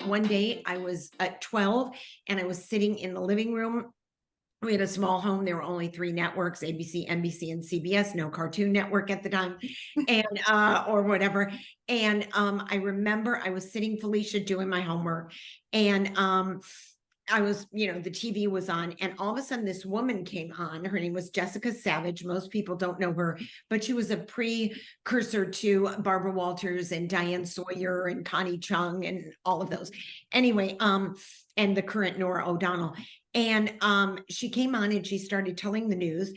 One day I was at 12 and I was sitting in the living room. We had a small home. There were only three networks: ABC, NBC, and CBS, no Cartoon Network at the time, and or whatever. And I remember I was sitting, Felicia, doing my homework, and I was, the TV was on, and all of a sudden this woman came on. Her name was Jessica Savage. Most people don't know her, but she was a precursor to Barbara Walters and Diane Sawyer and Connie Chung and all of those. Anyway, and the current Nora O'Donnell. And she came on and she started telling the news.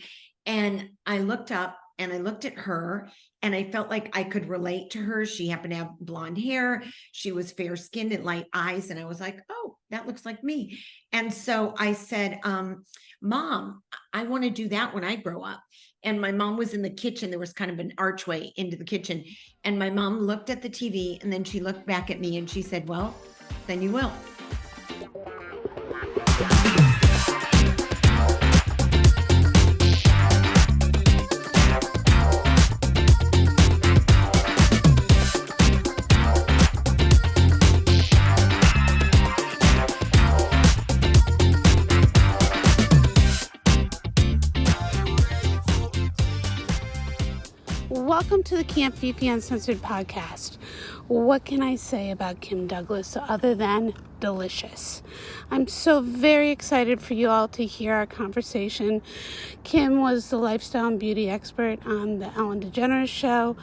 And I looked up and I looked at her and I felt like I could relate to her. She happened to have blonde hair. She was fair skinned and light eyes. And I was like, oh, that looks like me. And so I said, Mom, I want to do that when I grow up. And my mom was in the kitchen. There was kind of an archway into the kitchen. And my mom looked at the TV and then she looked back at me and she said, well, then you will. Welcome to the Fifi Uncensored podcast. What can I say about Kym Douglas other than delicious? I'm so very excited for you all to hear our conversation. Kym was the lifestyle and beauty expert on the Ellen Degeneres Show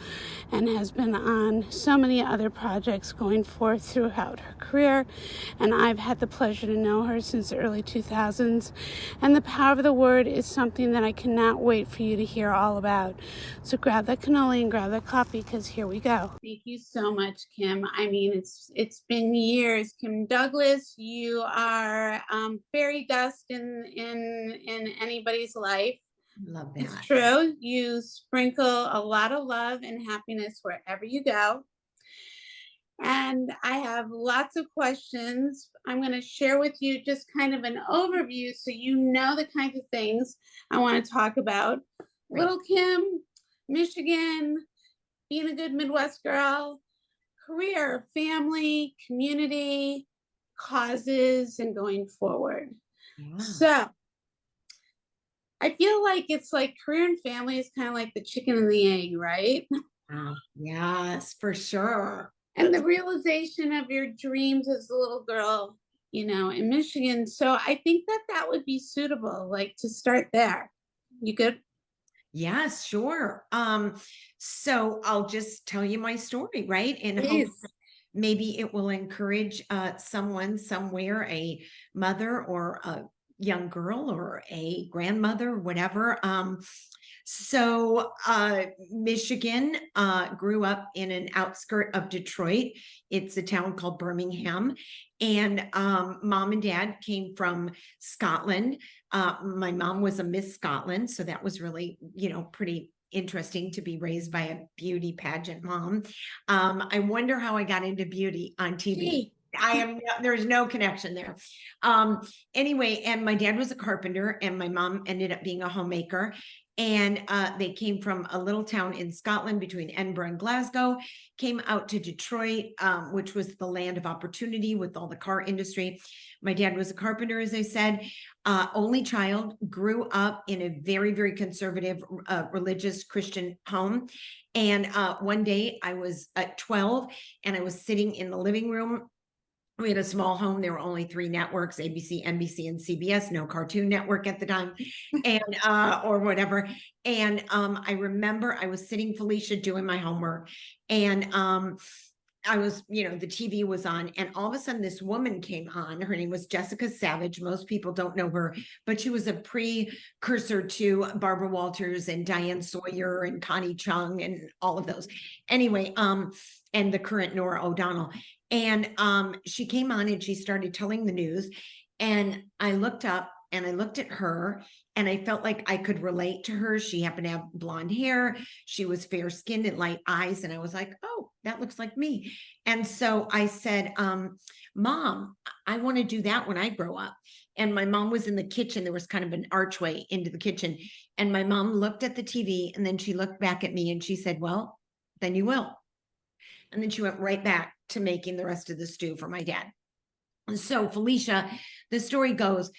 and has been on so many other projects going forth throughout her career. And I've had the pleasure to know her since the early 2000s. And the power of the word is something that I cannot wait for you to hear all about. So grab that cannoli and grab that coffee because here we go. Thank you so much, Kym. I mean, it's been years. Kym Douglas, you are fairy dust in anybody's life. Love that. It's true. You sprinkle a lot of love and happiness wherever you go. And I have lots of questions. I'm going to share with you just kind of an overview so you know the kinds of things I want to talk about. Right. Little Kym, Michigan, being a good Midwest girl, career, family, community, causes, and going forward. Yeah. So I feel like it's like career and family is kind of like the chicken and the egg, right? Yes, for sure. And the realization of your dreams as a little girl, in Michigan. So I think that would be suitable, like to start there. You good? Yes, sure. So I'll just tell you my story, right? And Please. hope maybe it will encourage someone somewhere, a mother or a young girl or a grandmother, whatever. So Michigan grew up in an outskirt of Detroit. It's a town called Birmingham. And mom and dad came from Scotland. My mom was a Miss Scotland. So that was really, pretty interesting to be raised by a beauty pageant mom. I wonder how I got into beauty on TV. There's no connection there. Anyway, and my dad was a carpenter and my mom ended up being a homemaker. And they came from a little town in Scotland between Edinburgh and Glasgow, came out to Detroit, which was the land of opportunity with all the car industry. My dad was a carpenter, as I said, only child, grew up in a very, very conservative, religious Christian home. And one day I was at 12 and I was sitting in the living room. We had a small home. There were only three networks: ABC, NBC, and CBS, no Cartoon Network at the time, and or whatever. And I remember I was sitting, Felicia, doing my homework, and I was, the TV was on, and all of a sudden this woman came on. Her name was Jessica Savage. Most people don't know her, but she was a precursor to Barbara Walters and Diane Sawyer and Connie Chung and all of those. Anyway, and the current Nora O'Donnell. And she came on and she started telling the news. And I looked up and I looked at her and I felt like I could relate to her. She happened to have blonde hair. She was fair skinned and light eyes. And I was like, oh, that looks like me. And so I said, Mom, I want to do that when I grow up. And my mom was in the kitchen. There was kind of an archway into the kitchen. And my mom looked at the TV and then she looked back at me and she said, well, then you will. And then she went right back to making the rest of the stew for my dad. So Felicia, the story goes,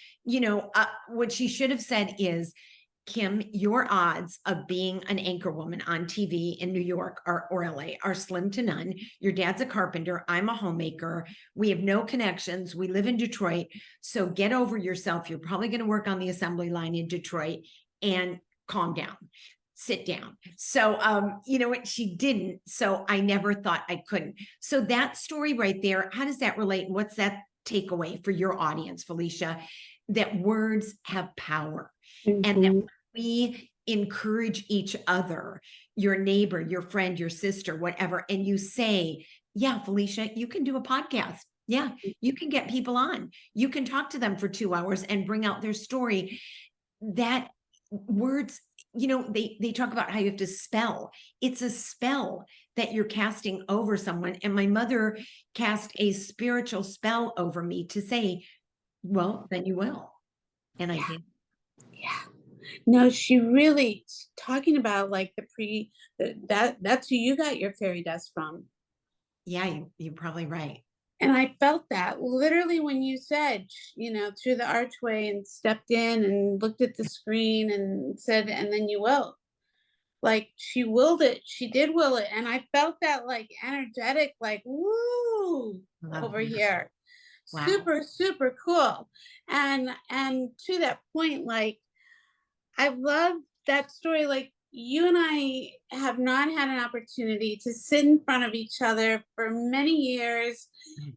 what she should have said is, Kym, your odds of being an anchor woman on TV in New York or LA are slim to none. Your dad's a carpenter. I'm a homemaker. We have no connections. We live in Detroit. So get over yourself. You're probably going to work on the assembly line in Detroit, and calm down. Sit down. So, you know what? She didn't. So I never thought I couldn't. So that story right there, how does that relate? What's that takeaway for your audience, Felicia? That words have power, and that we encourage each other, your neighbor, your friend, your sister, whatever, and you say, yeah, Felicia, you can do a podcast. Yeah, you can get people on. You can talk to them for 2 hours and bring out their story. That words, they talk about how you have to spell. It's a spell that you're casting over someone. And my mother cast a spiritual spell over me to say, well, then you will. And I did. Yeah. No, she really talking about like that's who you got your fairy dust from. Yeah, you're probably right. And I felt that literally when you said, through the archway and stepped in and looked at the screen and said, and then you will. Like she willed it. She did will it. And I felt that like energetic, like, woo, over here. Wow. Super, super cool. And to that point, like, I love that story. Like, you and I have not had an opportunity to sit in front of each other for many years.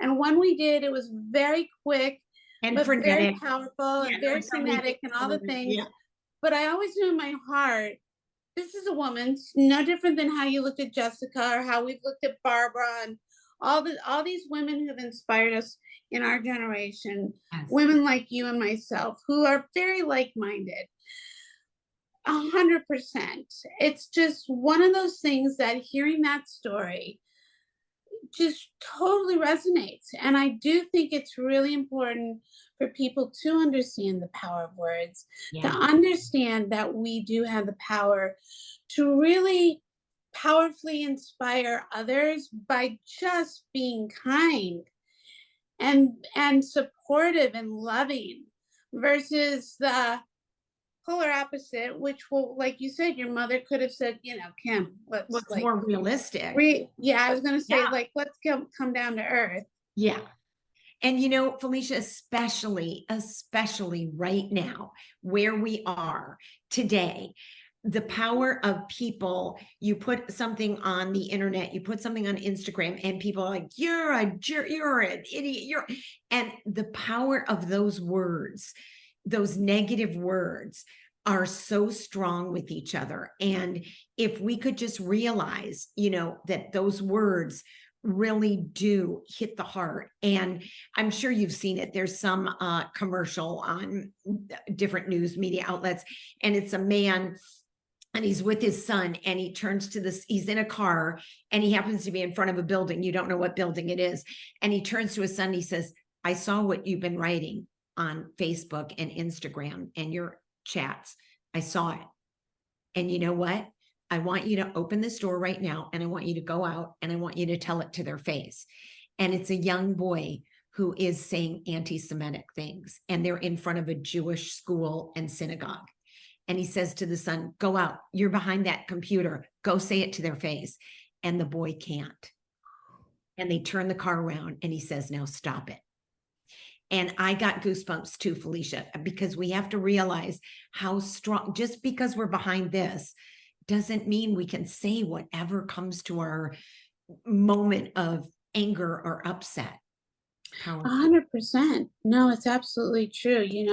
And when we did, it was very quick and but frenetic, very powerful and very frenetic and all the things. Yeah. But I always knew in my heart, this is a woman, no different than how you looked at Jessica or how we've looked at Barbara and all these women who've inspired us in our generation, yes. Women like you and myself who are very like-minded. 100%. It's just one of those things that hearing that story just totally resonates. And I do think it's really important for people to understand the power of words, to understand that we do have the power to really powerfully inspire others by just being kind and supportive and loving versus the polar opposite, which will, like you said, your mother could have said, Kym, what's like, more realistic. I was going to say, like, let's come down to earth. Yeah. And, Felicia, especially right now, where we are today, the power of people, you put something on the internet, you put something on Instagram, and people are like, you're a jerk, you're an idiot, and the power of those words, those negative words, are so strong with each other. And if we could just realize, that those words really do hit the heart. And I'm sure you've seen it. There's some commercial on different news media outlets, and it's a man and he's with his son, and he turns to this, he's in a car and he happens to be in front of a building. You don't know what building it is. And he turns to his son, he says, I saw what you've been writing on Facebook and Instagram and your chats. I saw it. And you know what? I want you to open this door right now, and I want you to go out and I want you to tell it to their face. And it's a young boy who is saying anti-Semitic things, and they're in front of a Jewish school and synagogue. And he says to the son, go out, you're behind that computer, go say it to their face. And the boy can't. And they turn the car around and he says, now stop it. And I got goosebumps too, Felicia, because we have to realize how strong, just because we're behind this doesn't mean we can say whatever comes to our moment of anger or upset. 100%. No, it's absolutely true. You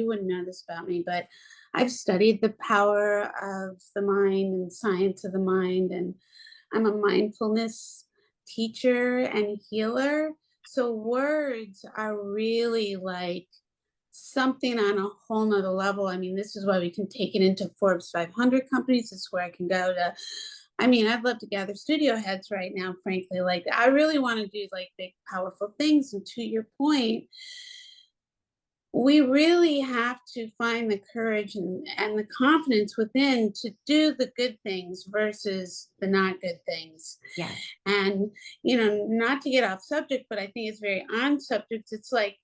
wouldn't know this about me, but I've studied the power of the mind and science of the mind, and I'm a mindfulness teacher and healer. So words are really like something on a whole nother level. I mean, this is why we can take it into Forbes 500 companies. This is where I can go to. I mean, I'd love to gather studio heads right now, frankly. Like, I really want to do like big, powerful things. And to your point, we really have to find the courage and the confidence within to do the good things versus the not good things. Yes. And, you know, not to get off subject, but I think it's very on subject. It's like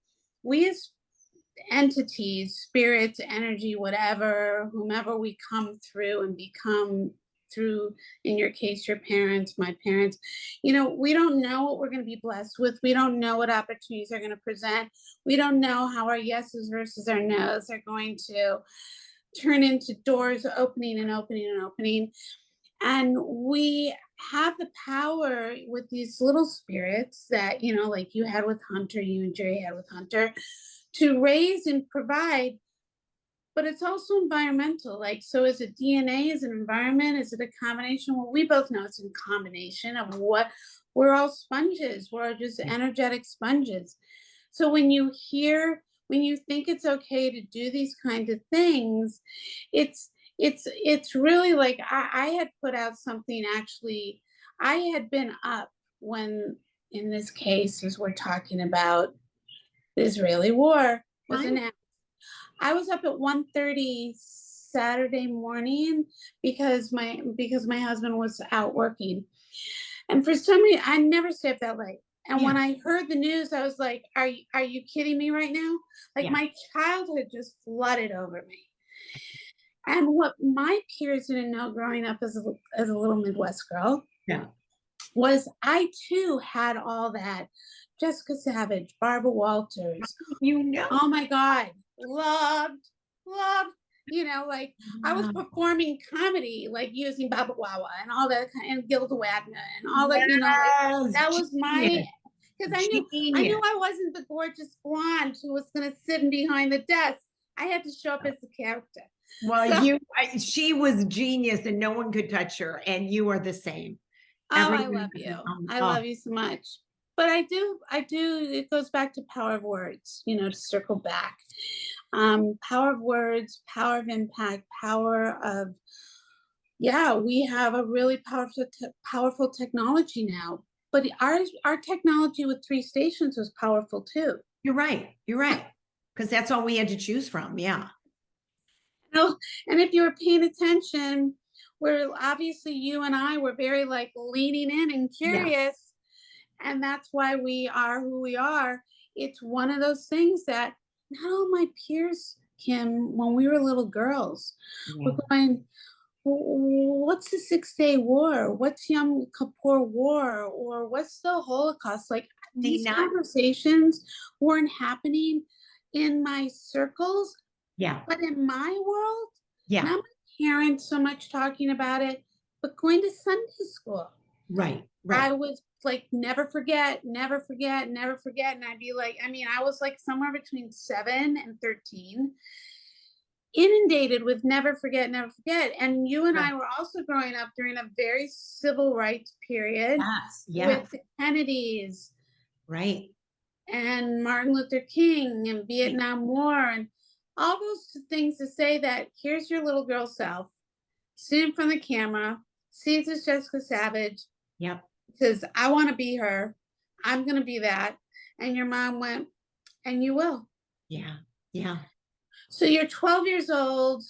we as entities, spirits, energy, whatever, whomever we come through and become through, in your case, your parents, my parents, you know, we don't know what we're going to be blessed with. We don't know what opportunities are going to present. We don't know how our yeses versus our nos are going to turn into doors opening and opening and opening. And we have the power with these little spirits that, you know, like you had with Hunter, you and Jerry had with Hunter, to raise and provide. But it's also environmental. Like, so is it DNA? Is it environment? Is it a combination? Well, we both know it's a combination of what we're all sponges. We're just energetic sponges. So when you think it's okay to do these kinds of things, it's really like I had put out something actually. I had been up when, in this case, as we're talking about the Israeli war, was Fine. announced. I was up at 1:30 Saturday morning because my husband was out working. And for some reason, I never stay up that late. And Yeah. when I heard the news, I was like, are you kidding me right now? Like Yeah. my childhood just flooded over me. And what my peers didn't know growing up as a little Midwest girl Yeah. was I too had all that. Jessica Savage, Barbara Walters, You know. oh my God, loved, you know, like I was Wow. performing comedy, like using Baba Wawa and all that kind, and Gilda Wagner and all that, you know, like Yes. that was my, Genius. because I knew Genius. I wasn't the gorgeous blonde who was going to sit behind the desk. I had to show up as the character. Well, So, she was genius and no one could touch her. And you are the same. oh, I Everyone. love you. I Oh, love you so much. But I do, it goes back to power of words, you know, to circle back. Power of words, power of impact, power of, yeah, we have a really powerful technology now. But our technology with 3 stations was powerful too. you're right. You're right. Because that's all we had to choose from. Yeah. You know, and if you were paying attention, where obviously you and I were very like leaning in and Yeah. curious, and that's why we are who we are. It's one of those things that not all my peers, Kym, when we were little girls, were Yeah. going, what's the 6 Day War? What's Yom Kippur War? Or what's the Holocaust? Like these Not. conversations weren't happening in my circles, Yeah. but in my world, Yeah. not my parents so much talking about it, but going to Sunday school. Right. I Right. was like, never forget, never forget, never forget. And I'd be like, I mean, I was like somewhere between 7 and 13, inundated with never forget, never forget. And you and Right. I were also growing up during a very civil rights period Yes. Yeah. with the Kennedys Right. and Martin Luther King and Vietnam War and all those things to say that here's your little girl self sitting in front of the camera, sees as Jessica Savage, Yep. says, I want to be her. I'm going to be that. And your mom went, and you will. Yeah. Yeah. So you're 12 years old.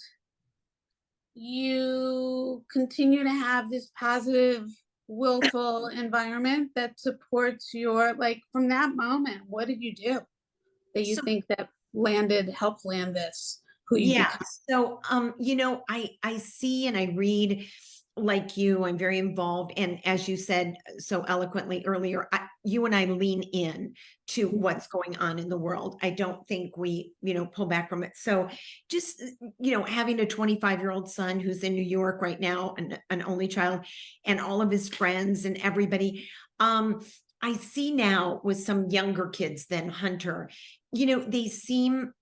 You continue to have this positive, willful environment that supports your, like, from that moment, what did you do that you So think that helped land this, who you yeah. become? So you know, I see and I read like you, I'm very involved. And as you said so eloquently earlier, you and I lean in to what's going on in the world. I don't think we, you know, pull back from it. So just, you know, having a 25-year-old son who's in New York right now, an only child, and all of his friends and everybody. I see now with some younger kids than Hunter, you know, they seem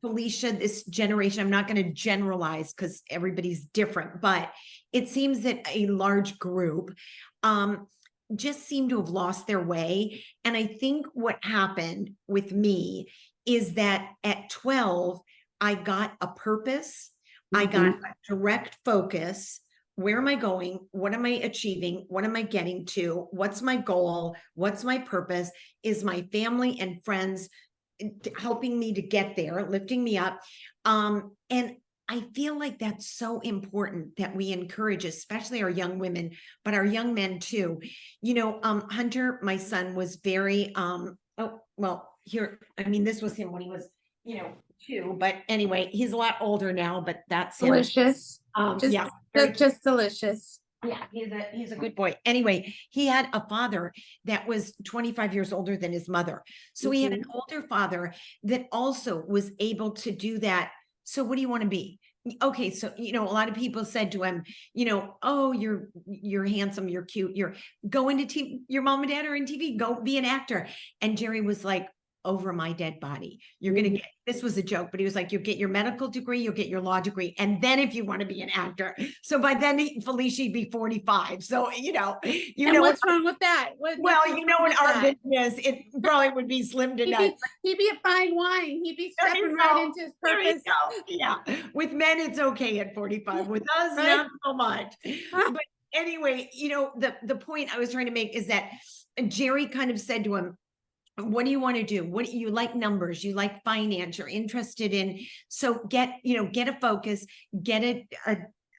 Felicia, this generation, I'm not going to generalize because everybody's different, but it seems that a large group just seem to have lost their way. And I think what happened with me is that at 12, I got a purpose, I got a direct focus. Where am I going? What am I achieving? What am I getting to? What's my goal? What's my purpose? Is my family and friends helping me to get there, lifting me up. And I feel like that's so important that we encourage, especially our young women, but our young men too. Hunter, my son, was very, I mean, this was him when he was, 2, but anyway, he's a lot older now, but that's him. Delicious. Just, Yeah, very just delicious. yeah, he's a good boy. Anyway, he had a father that was 25 years older than his mother. So he had an older father that also was able to do that. So what do you want to be? Okay, so a lot of people said to him, oh, you're handsome, you're cute, you're going to TV, your mom and dad are in TV, go be an actor. And Jerry was like, over my dead body. You're going to get, this was a joke, but he was like, you'll get your medical degree, you'll get your law degree. And then if you want to be an actor. So by then Felicia'd be 45. So, and what's wrong with that? In our business, it probably would be slim to none. He'd be a fine wine. He'd be stepping right into his purpose. Yeah. With men, it's okay at 45. With us, not so much. But anyway, the point I was trying to make is that Jerry kind of said to him, what do you want to do? What do you like? Numbers, you like finance, you're interested in. So get a focus, get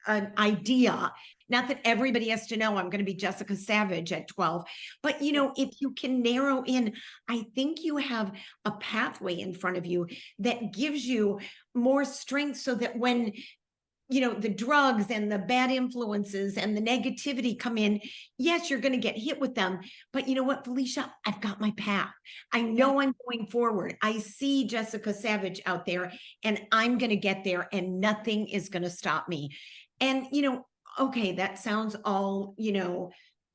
an idea. Not that everybody has to know I'm going to be Jessica Savage at 12, but if you can narrow in, I think you have a pathway in front of you that gives you more strength so that when the drugs and the bad influences and the negativity come in, yes, you're going to get hit with them. But you know what, Felicia, I've got my path. I know I'm going forward. I see Jessica Savage out there and I'm going to get there and nothing is going to stop me. And, okay, that sounds all,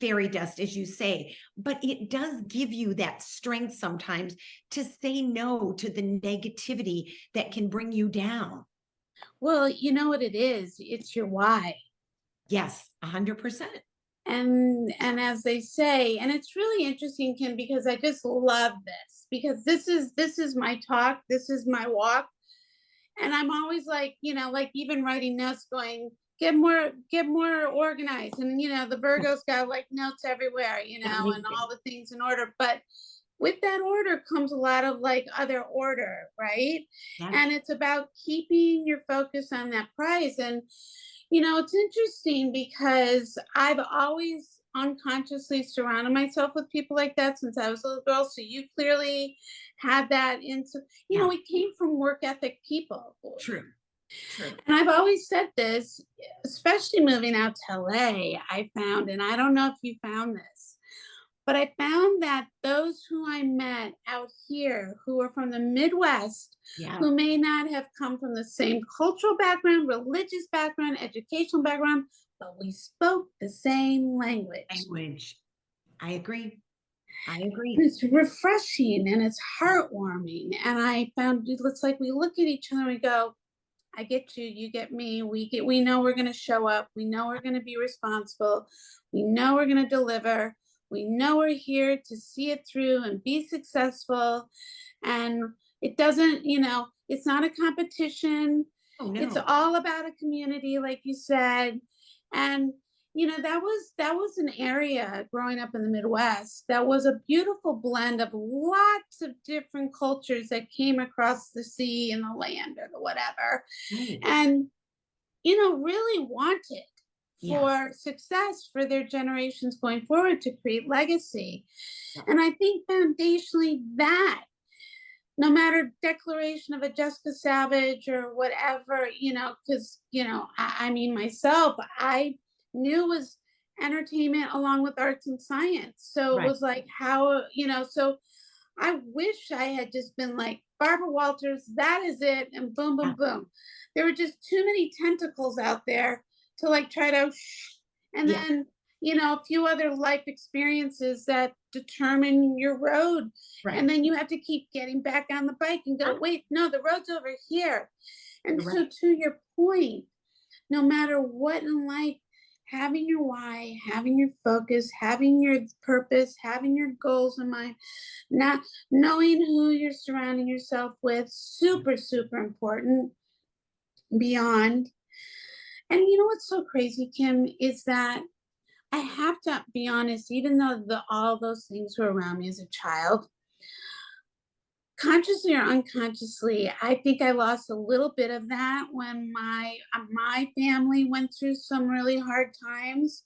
fairy dust, as you say, but it does give you that strength sometimes to say no to the negativity that can bring you down. Well, you know what it is? It's your why. Yes, 100%. And as they say, and it's really interesting, Kym, because I just love this, because this is my talk, this is my walk. And I'm always like, like even writing notes going, get more organized. And the Virgo's got like notes everywhere, and all the things in order. But with that order comes a lot of like other order, right? Yeah. And it's about keeping your focus on that prize. And, it's interesting because I've always unconsciously surrounded myself with people like that since I was a little girl. So you clearly had that into, we came from work ethic people. True. And I've always said this, especially moving out to LA, I found, and I don't know if you found this, but I found that those who I met out here who are from the Midwest, who may not have come from the same cultural background, religious background, educational background, but we spoke the same language. I agree. It's refreshing and it's heartwarming. And I found it's like we look at each other and we go, I get you, you get me. We know we're going to show up. We know we're going to be responsible. We know we're going to deliver. We know we're here to see it through and be successful. And it doesn't, it's not a competition. Oh, no. It's all about a community, like you said. And, that was an area growing up in the Midwest that was a beautiful blend of lots of different cultures that came across the sea and the land or the whatever. And, really wanted for success for their generations going forward to create legacy. And I think foundationally that no matter declaration of a Jessica Savage or whatever, because, I mean, myself, I knew was entertainment along with arts and science. So it was like how, so I wish I had just been like Barbara Walters, that is it. And boom, boom, boom. There were just too many tentacles out there to like try to, and then, a few other life experiences that determine your road. And then you have to keep getting back on the bike and go, wait, no, the road's over here. And so to your point, no matter what in life, having your why, having your focus, having your purpose, having your goals in mind, not knowing who you're surrounding yourself with, super, super important beyond. And what's so crazy, Kym, is that I have to be honest, even though all those things were around me as a child, Consciously or unconsciously, I think I lost a little bit of that when my family went through some really hard times.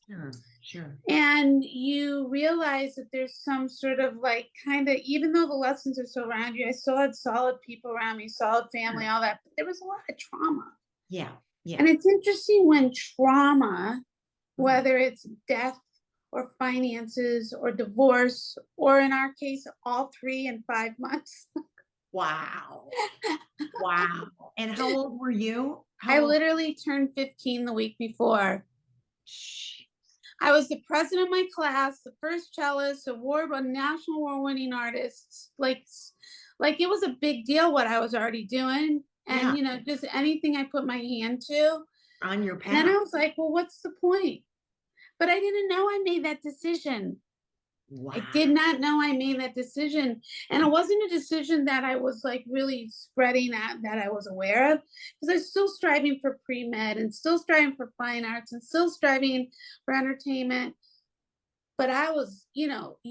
Sure. And you realize that there's some sort of like kind of, even though the lessons are still around you, I still had solid people around me, solid family, all that, but there was a lot of trauma. Yeah. And Yeah. it's interesting when trauma, Mhm. whether it's death or finances or divorce, or in our case, all 3 in 5 months. Wow. Wow. And how old were you? I How old? literally turned 15 the week before. Shh. I was the president of my class, the first cellist, national award-winning artist. Like it was a big deal what I was already doing, Yeah. and just anything I put my hand to. On your And then path. I was like, well, what's the point? But I didn't know I made that decision. I Wow. did not know I made that decision. And it wasn't a decision that I was like really spreading out that I was aware of, because I was still striving for pre-med and still striving for fine arts and still striving for entertainment. But I was, you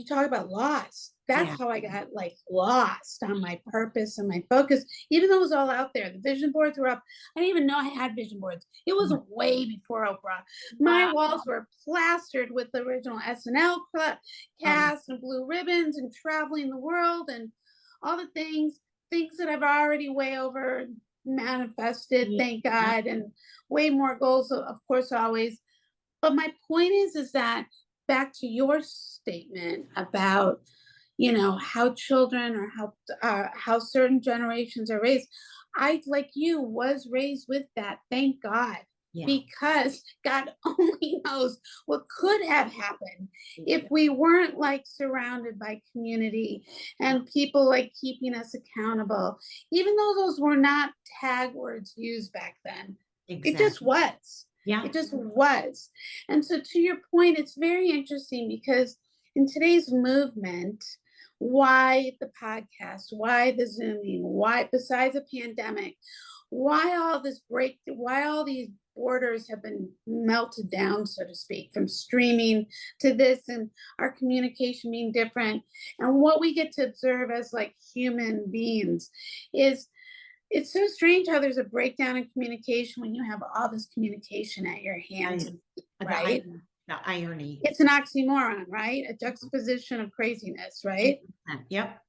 talk about lost. Yeah. That's how I got like lost on my purpose and my focus, even though it was all out there. The vision boards were up. I didn't even know I had vision boards. It was way before Oprah. My Wow. walls were plastered with the original SNL cast and blue ribbons and traveling the world and all the things that I've already way over manifested, Yeah. thank God, and way more goals, of course, always. But my point is that back to your statement about how children or how certain generations are raised. I, like you, was raised with that, thank God. Yeah. Because God only knows what could have happened if Yeah. we weren't like surrounded by community and people like keeping us accountable, even though those were not tag words used back then. It just Exactly. was. Yeah. It just was. And so, to your point, it's very interesting because in today's movement, why the podcast, why the Zooming, why, besides a pandemic, why all these borders have been melted down, so to speak, from streaming to this, and our communication being different. And what we get to observe as like human beings is, it's so strange how there's a breakdown in communication when you have all this communication at your hands, right? The irony. It's an oxymoron, right? A juxtaposition of craziness, right? Yep.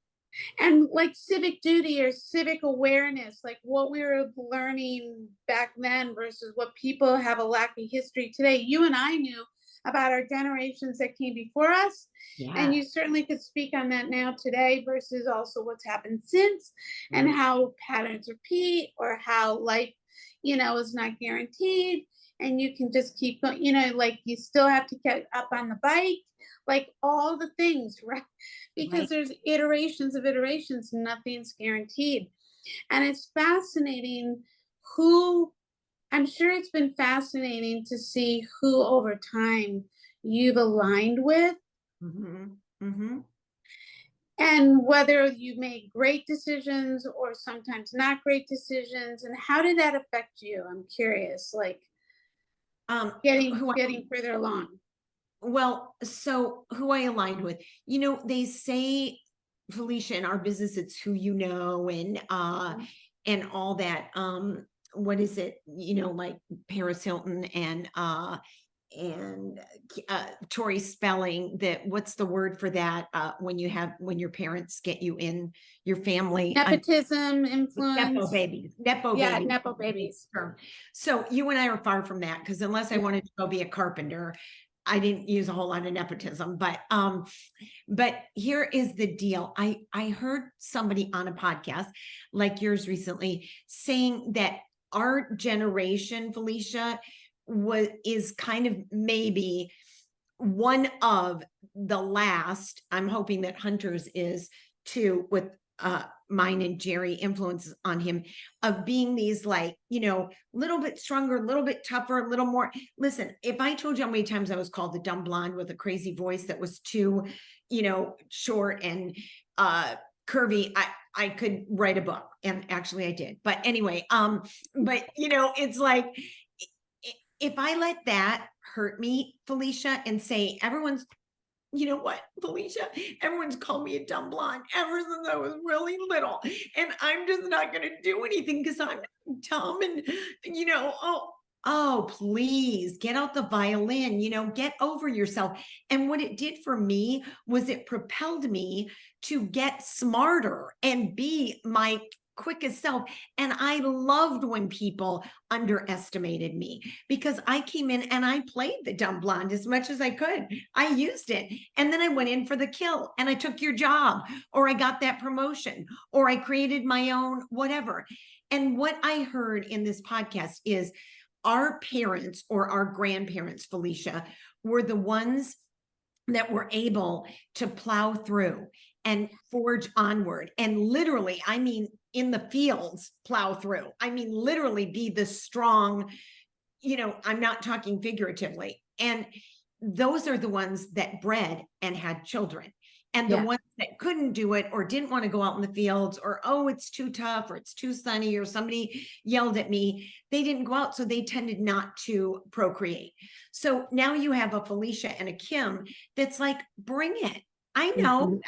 And like civic duty or civic awareness, like what we were learning back then versus what people have a lack of history today. You and I knew about our generations that came before us. Yeah. And you certainly could speak on that now today versus also what's happened since, and how patterns repeat, or how life, is not guaranteed. And you can just keep going, like you still have to get up on the bike, like all the things, right? Because there's iterations of iterations, nothing's guaranteed. And it's fascinating I'm sure it's been fascinating to see who over time you've aligned with. And whether you made great decisions or sometimes not great decisions, and how did that affect you? I'm curious, like getting further along. Well, so who I aligned with, they say, Felicia, in our business, it's who you know, and all that. What is it? Like Paris Hilton and Tori Spelling, that what's the word for that? When your parents get you in your family, Nepotism, influence. Nepo babies. Nepo babies. So you and I are far from that, because unless I wanted to go be a carpenter, I didn't use a whole lot of nepotism. But here is the deal. I heard somebody on a podcast like yours recently saying that our generation, Felicia, is kind of maybe one of the last. I'm hoping that Hunter's is too, with mine and Jerry influence on him, of being these like, little bit stronger, a little bit tougher, a little more. Listen, if I told you how many times I was called the dumb blonde with a crazy voice that was too, short and curvy, I could write a book, and actually I did. But anyway, but it's like, if I let that hurt me, Felicia, and say everyone's you know what, Felicia, everyone's called me a dumb blonde ever since I was really little. And I'm just not going to do anything because I'm dumb. And, oh, please get out the violin, get over yourself. And what it did for me was it propelled me to get smarter and be my quickest self. And I loved when people underestimated me because I came in and I played the dumb blonde as much as I could. I used it. And then I went in for the kill and I took your job, or I got that promotion, or I created my own whatever. And what I heard in this podcast is our parents or our grandparents, Felicia, were the ones that were able to plow through and forge onward. And literally, I mean, in the fields, plow through. I mean, literally be the strong, I'm not talking figuratively. And those are the ones that bred and had children. And the ones that couldn't do it or didn't want to go out in the fields, or, oh, it's too tough, or it's too sunny, or somebody yelled at me, they didn't go out. So they tended not to procreate. So now you have a Felicia and a Kym that's like, bring it. I know.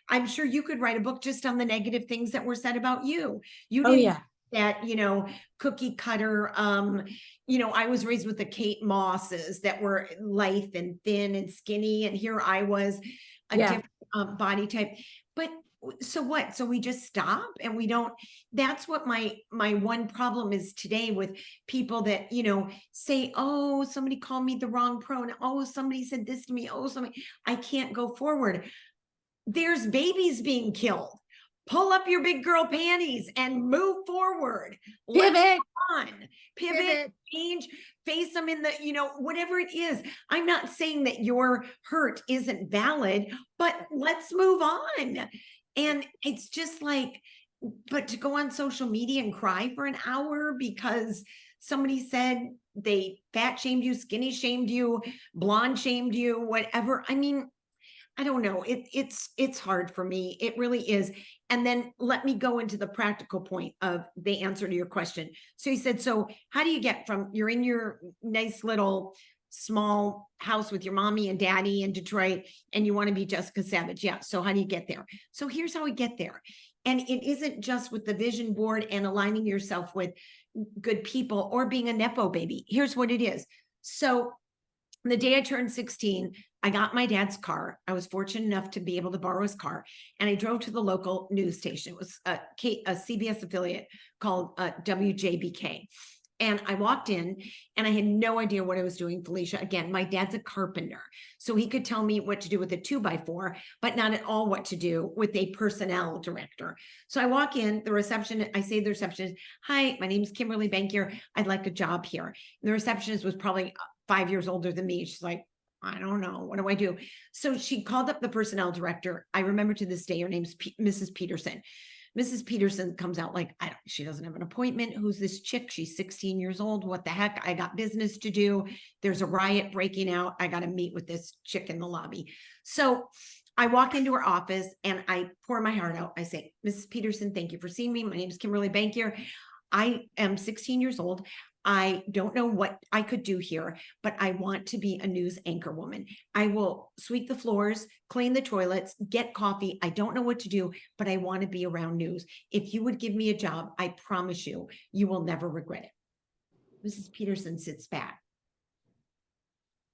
I'm sure you could write a book just on the negative things that were said about you. You didn't that, cookie cutter. I was raised with the Kate Mosses that were lithe and thin and skinny. And here I was a different body type. But so what? So we just stop and we don't. That's what my one problem is today with people that, say, oh, somebody called me the wrong pronoun. Oh, somebody said this to me. Oh, I can't go forward. There's babies being killed. Pull up your big girl panties and move forward. Pivot. Pivot, change, face them in the, whatever it is. I'm not saying that your hurt isn't valid, but let's move on. And it's just like, but to go on social media and cry for an hour because somebody said they fat shamed you, skinny shamed you, blonde shamed you, whatever. I mean, I don't know. It's hard for me. It really is. And then let me go into the practical point of the answer to your question. So he said, so how do you get from, you're in your nice little small house with your mommy and daddy in Detroit, and you want to be Jessica Savage. Yeah. So how do you get there? So here's how we get there. And it isn't just with the vision board and aligning yourself with good people or being a Nepo baby. Here's what it is. So the day I turned 16, I got my dad's car. I was fortunate enough to be able to borrow his car, and I drove to the local news station. It was a CBS affiliate called WJBK. And I walked in and I had no idea what I was doing, Felicia. Again, my dad's a carpenter, so he could tell me what to do with a 2x4, but not at all what to do with a personnel director. So I walk in, the reception, I say to the receptionist, hi, my name is Kimberly Bankier. I'd like a job here. And the receptionist was probably 5 years older than me. She's like, I don't know. What do I do? So she called up the personnel director. I remember to this day, her name's Mrs. Peterson. Mrs. Peterson comes out like, she doesn't have an appointment. Who's this chick? She's 16 years old. What the heck? I got business to do. There's a riot breaking out. I got to meet with this chick in the lobby. So I walk into her office and I pour my heart out. I say, Mrs. Peterson, thank you for seeing me. My name is Kimberly Bankier. I am 16 years old. I don't know what I could do here, but I want to be a news anchor woman. I will sweep the floors, clean the toilets, get coffee. I don't know what to do, but I want to be around news. If you would give me a job, I promise you, you will never regret it. Mrs. Peterson sits back.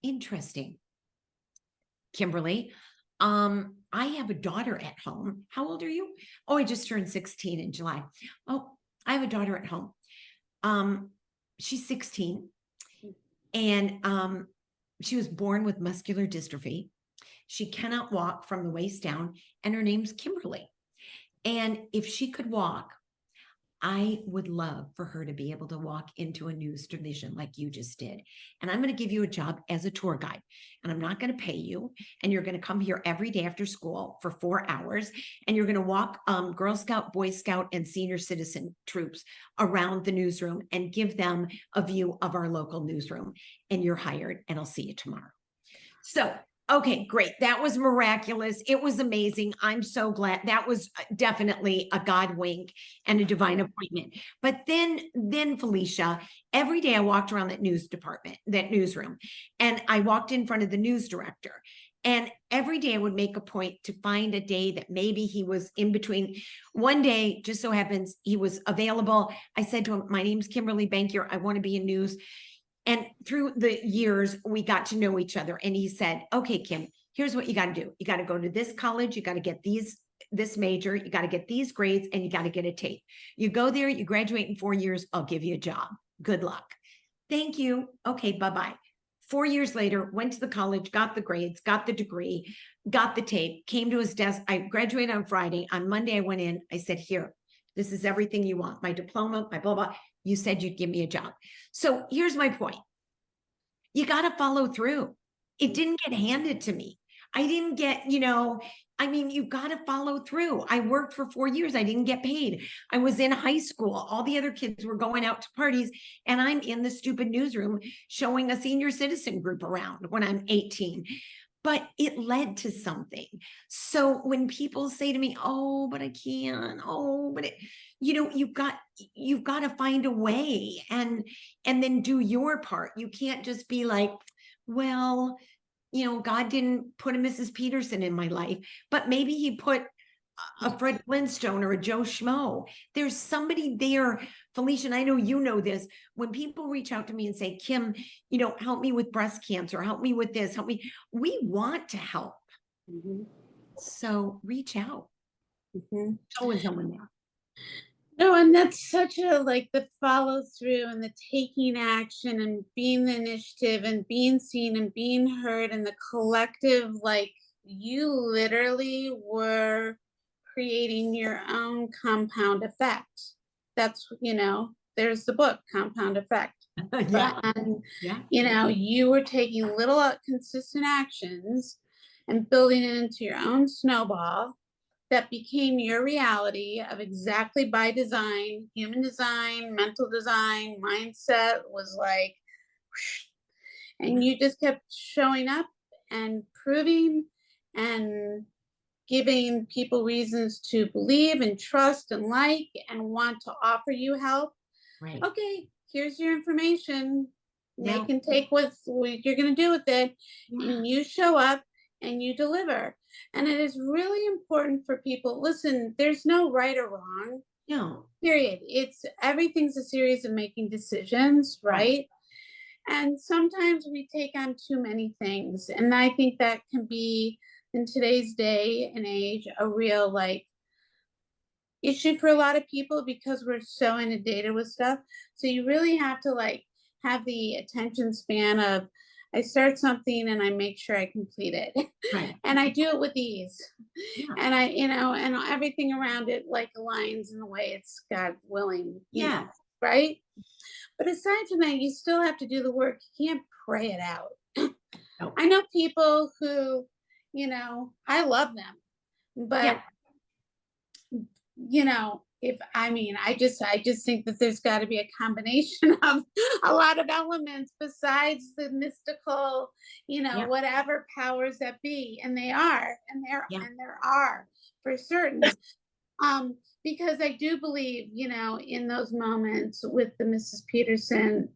Interesting. Kimberly, I have a daughter at home. How old are you? Oh, I just turned 16 in July. Oh, I have a daughter at home. She's 16 and she was born with muscular dystrophy. She cannot walk from the waist down, and her name's Kimberly. And if she could walk, I would love for her to be able to walk into a news division like you just did. And I'm going to give you a job as a tour guide, and I'm not going to pay you. And you're going to come here every day after school for 4 hours. And you're going to walk Girl Scout, Boy Scout, and senior citizen troops around the newsroom and give them a view of our local newsroom. And you're hired, and I'll see you tomorrow. So, okay, great. That was miraculous. It was amazing. I'm so glad. That was definitely a God wink and a divine appointment. But then Felicia, every day I walked around that news department, that newsroom, and I walked in front of the news director. And every day I would make a point to find a day that maybe he was in between. One day, just so happens, he was available. I said to him, my name's Kimberly Bankier. I want to be in news. And through the years, we got to know each other. And he said, okay, Kym, here's what you got to do. You got to go to this college. You got to get this major. You got to get these grades, and you got to get a tape. You go there, you graduate in 4 years. I'll give you a job. Good luck. Thank you. Okay, bye-bye. 4 years later, went to the college, got the grades, got the degree, got the tape, came to his desk. I graduated on Friday. On Monday, I went in. I said, here, this is everything you want. My diploma, my blah, blah. You said you'd give me a job. So here's my point. You got to follow through. It didn't get handed to me. I didn't get, I mean, you got to follow through. I worked for 4 years. I didn't get paid. I was in high school. All the other kids were going out to parties, and I'm in the stupid newsroom showing a senior citizen group around when I'm 18. But it led to something. So when people say to me, oh, but I can't, oh, but you've got to find a way and then do your part. You can't just be like, well, God didn't put a Mrs. Peterson in my life, but maybe he put a Fred Flintstone or a Joe Schmo. There's somebody there, Felicia, and I know you know this. When people reach out to me and say, Kym, help me with breast cancer, help me with this, help me. We want to help. Mm-hmm. So reach out. Mm-hmm. Always someone there. No, and that's such a the follow through and the taking action and being the initiative and being seen and being heard and the collective, you literally were creating your own compound effect. That's, there's the book, Compound Effect. Yeah. And, Yeah. you were taking little consistent actions and building it into your own snowball that became your reality of exactly by design, human design, mental design, mindset was whoosh, and you just kept showing up and proving and giving people reasons to believe and trust and and want to offer you help. Right. Okay, here's your information. Yeah. They can take what you're going to do with it, and you show up and you deliver. And it is really important for people. Listen, there's no right or wrong. No. Period. Everything's a series of making decisions, right? And sometimes we take on too many things. And I think that can be, in today's day and age, a real issue for a lot of people because we're so inundated with stuff. So you really have to have the attention span of, I start something and I make sure I complete it. Right. And I do it with ease. Yeah. And I, and everything around it aligns in the way it's God willing. Yeah. Right. But aside from that, you still have to do the work. You can't pray it out. Nope. I know people who, I love them, but I just think that there's got to be a combination of a lot of elements besides the mystical, whatever powers that be, and there are for certain. Because I do believe, in those moments with the Mrs. Peterson,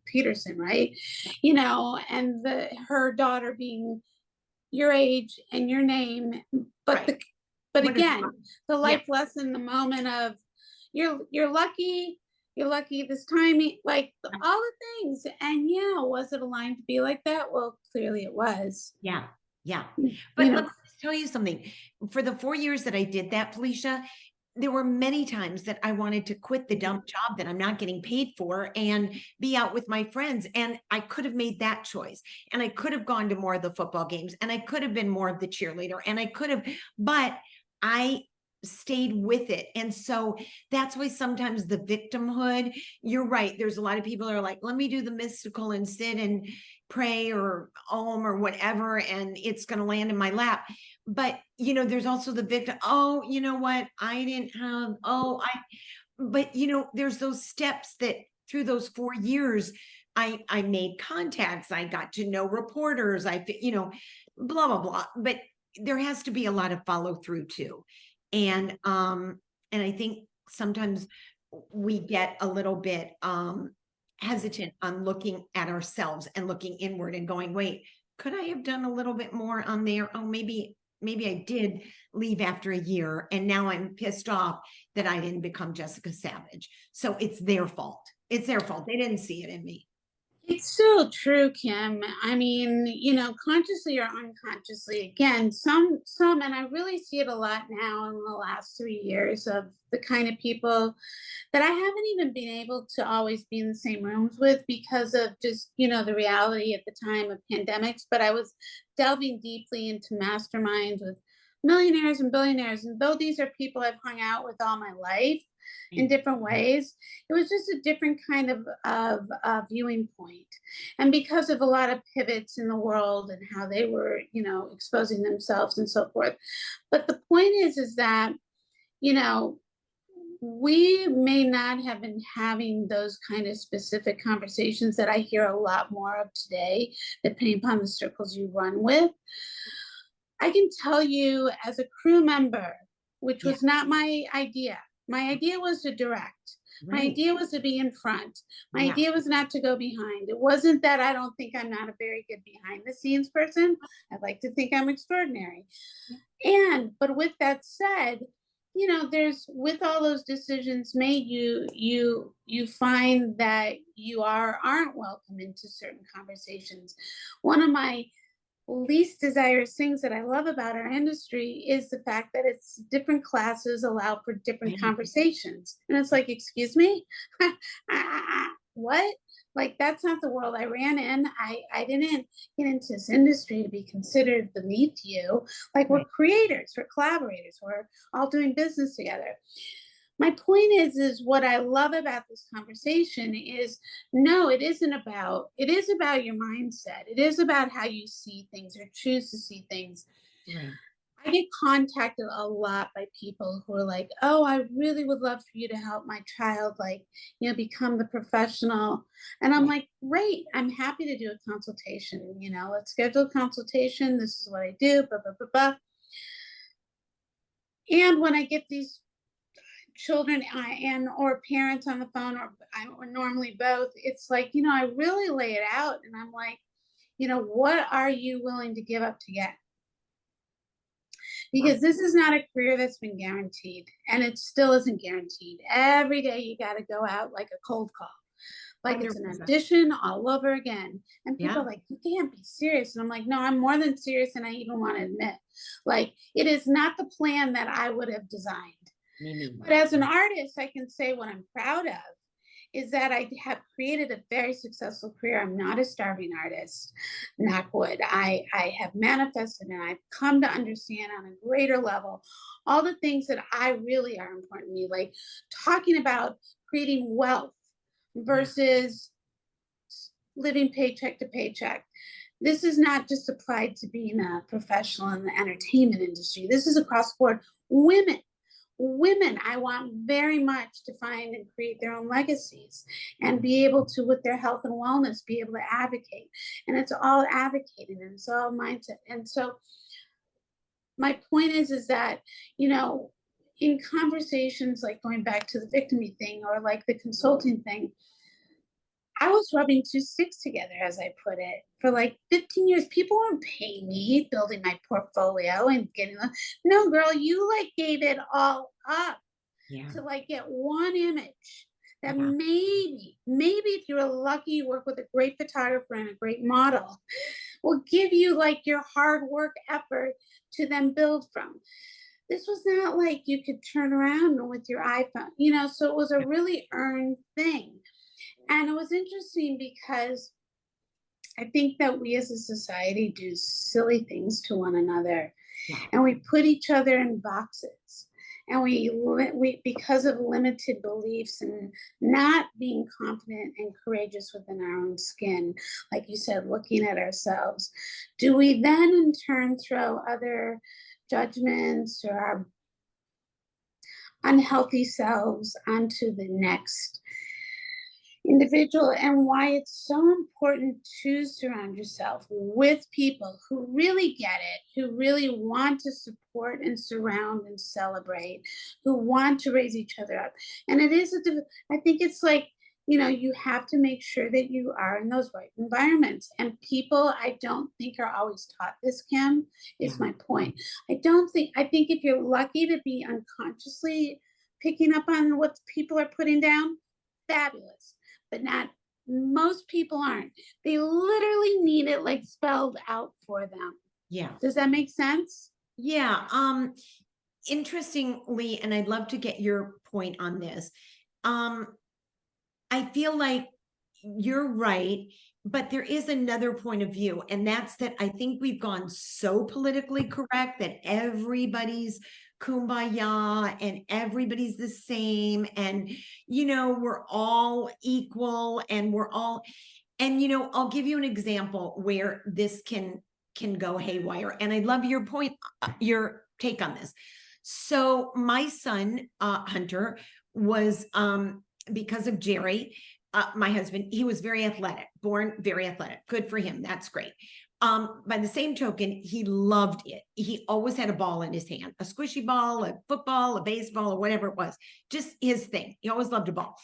right? And her daughter being your age and your name, but right. But again, the life lesson, the moment of you're lucky this timing, all the things. And was it aligned to be like that? Well, clearly it was. Yeah. Yeah. But let me tell you something. For the 4 years that I did that, Felicia, there were many times that I wanted to quit the dumb job that I'm not getting paid for and be out with my friends. And I could have made that choice. And I could have gone to more of the football games. And I could have been more of the cheerleader. And I could have, but I stayed with it. And so that's why sometimes the victimhood, you're right. There's a lot of people that are like, let me do the mystical and sit and pray or or whatever, and it's going to land in my lap. But, there's also the victim. Oh, you know what? I didn't have, but there's those steps that through those 4 years, I made contacts. I got to know reporters. Blah, blah, blah. But there has to be a lot of follow through too. And I think sometimes we get a little bit hesitant on looking at ourselves and looking inward and going, wait, could I have done a little bit more on there? Oh, maybe I did leave after a year and now I'm pissed off that I didn't become Jessica Savage. So it's their fault. It's their fault. They didn't see it in me. It's so true, Kym. I mean, consciously or unconsciously, again, and I really see it a lot now in the last 3 years of the kind of people that I haven't even been able to always be in the same rooms with because of just, the reality at the time of pandemics. But I was delving deeply into masterminds with millionaires and billionaires. And though these are people I've hung out with all my life in different ways, it was just a different kind of viewing point. And because of a lot of pivots in the world and how they were, exposing themselves and so forth. But the point is that, we may not have been having those kind of specific conversations that I hear a lot more of today, depending upon the circles you run with. I can tell you as a crew member, which was not my idea. My idea was to direct. My idea was to be in front. My idea was not to go behind. It wasn't that I don't think I'm not a very good behind the scenes person. I'd like to think I'm extraordinary. But with that said, there's, with all those decisions made, you find that you aren't welcome into certain conversations. One of my least desirous things that I love about our industry is the fact that it's different classes allow for different conversations. And it's like, excuse me, what? Like, that's not the world I ran in. I didn't get into this industry to be considered beneath you. Like, we're creators, we're collaborators, we're all doing business together. My point is what I love about this conversation is, no, it is about your mindset. It is about how you see things or choose to see things. I get contacted a lot by people who are like, oh, I really would love for you to help my child, become the professional. And I'm like, great, I'm happy to do a consultation. Let's schedule a consultation. This is what I do, blah, blah, blah, blah. And when I get these children or parents on the phone, or normally both, it's like, I really lay it out and I'm like, what are you willing to give up to get? Because this is not a career that's been guaranteed, and it still isn't guaranteed. Every day you got to go out like a cold call, like it's an audition all over again. And people are like, you can't be serious. And I'm like, no, I'm more than serious, and I even want to admit, like, it is not the plan that I would have designed. But as an artist, I can say what I'm proud of is that I have created a very successful career. I'm not a starving artist, knock wood. I have manifested and I've come to understand on a greater level all the things that I really are important to me, like talking about creating wealth versus living paycheck to paycheck. This is not just applied to being a professional in the entertainment industry. This is across the board. Women, I want very much to find and create their own legacies and be able to, with their health and wellness, be able to advocate. And it's all advocating and it's all mindset. And so my point is that, in conversations, like going back to the victimy thing or like the consulting thing, I was rubbing two sticks together, as I put it, for like 15 years. People weren't paying me, building my portfolio and getting them. No, girl, you gave it all up to get one image that maybe if you're lucky, you work with a great photographer and a great model, will give you your hard work effort to then build from. This was not like you could turn around with your iPhone, so it was a really earned thing. And it was interesting because I think that we as a society do silly things to one another, and we put each other in boxes, and we because of limited beliefs and not being confident and courageous within our own skin, like you said, looking at ourselves, do we then in turn throw other judgments or our unhealthy selves onto the next individual? And why it's so important to surround yourself with people who really get it, who really want to support and surround and celebrate, who want to raise each other up. And it is I think it's like, you have to make sure that you are in those right environments. And people, I don't think are always taught this, Kym, Yeah. is my point. I think if you're lucky to be unconsciously picking up on what people are putting down, fabulous. But not most people aren't. They literally need it like spelled out for them. Yeah. Does that make sense? Yeah. Interestingly, and I'd love to get your point on this. I feel like you're right, but there is another point of view, and that's that I think we've gone so politically correct that everybody's kumbaya and everybody's the same, and we're all equal, and I'll give you an example where this can go haywire, and I love your point, your take on this. So my son, Hunter, was because of Jerry, my husband, he was very athletic, born very athletic. Good for him. That's great. By the same token, he loved it. He always had a ball in his hand, a squishy ball, a football, a baseball, or whatever it was, just his thing. He always loved a ball.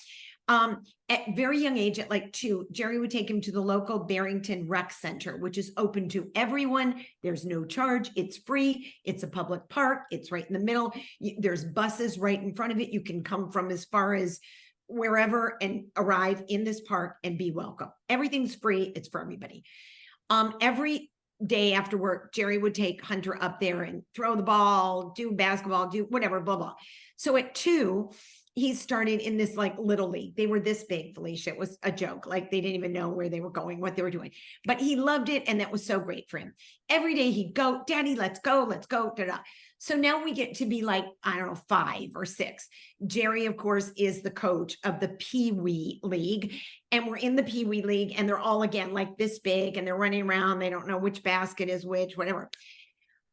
At very young age, at like 2, Jerry would take him to the local Barrington Rec Center, which is open to everyone. There's no charge. It's free. It's a public park. It's right in the middle. There's buses right in front of it. You can come from as far as wherever and arrive in this park and be welcome. Everything's free. It's for everybody. Every day after work, Jerry would take Hunter up there and throw the ball, do basketball, do whatever, blah, blah. So at 2, he started in this like little league. They were this big, Felicia. It was a joke. Like they didn't even know where they were going, what they were doing, but he loved it. And that was so great for him. Every day he'd go, Daddy, let's go. Da, da. So now we get to be like, I don't know, 5 or 6. Jerry, of course, is the coach of the Pee Wee League. And we're in the Pee Wee League and they're all again, like this big and they're running around. They don't know which basket is which, whatever.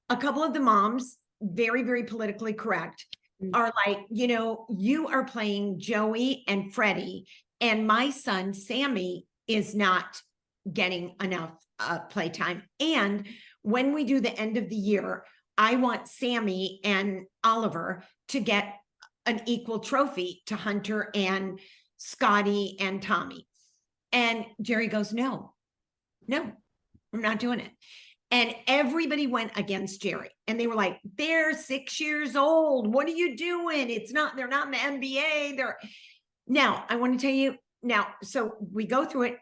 A couple of the moms, very, very politically correct, are like, you are playing Joey and Freddie, and my son, Sammy, is not getting enough playtime. And when we do the end of the year, I want Sammy and Oliver to get an equal trophy to Hunter and Scotty and Tommy. And Jerry goes, no, I'm not doing it. And everybody went against Jerry. And they were like, they're 6 years old. What are you doing? They're not in the NBA. Now, I want to tell you now, so we go through it.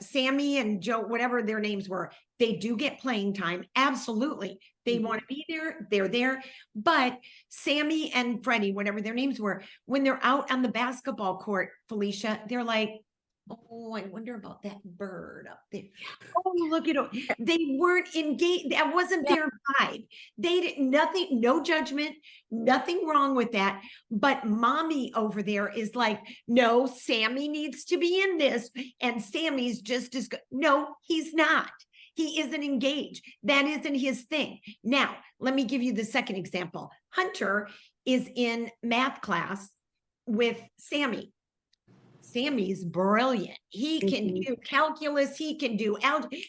Sammy and Joe, whatever their names were, they do get playing time. Absolutely. They want to be there. They're there. But Sammy and Freddie, whatever their names were, when they're out on the basketball court, Felicia, they're like, oh, I wonder about that bird up there. Oh, look at it. They weren't engaged. That wasn't their vibe. They did nothing, no judgment, nothing wrong with that. But mommy over there is like, no, Sammy needs to be in this. And Sammy's just as good. No, he's not. He isn't engaged. That isn't his thing. Now, let me give you the second example. Hunter is in math class with Sammy. Sammy's brilliant. He can do calculus. He can do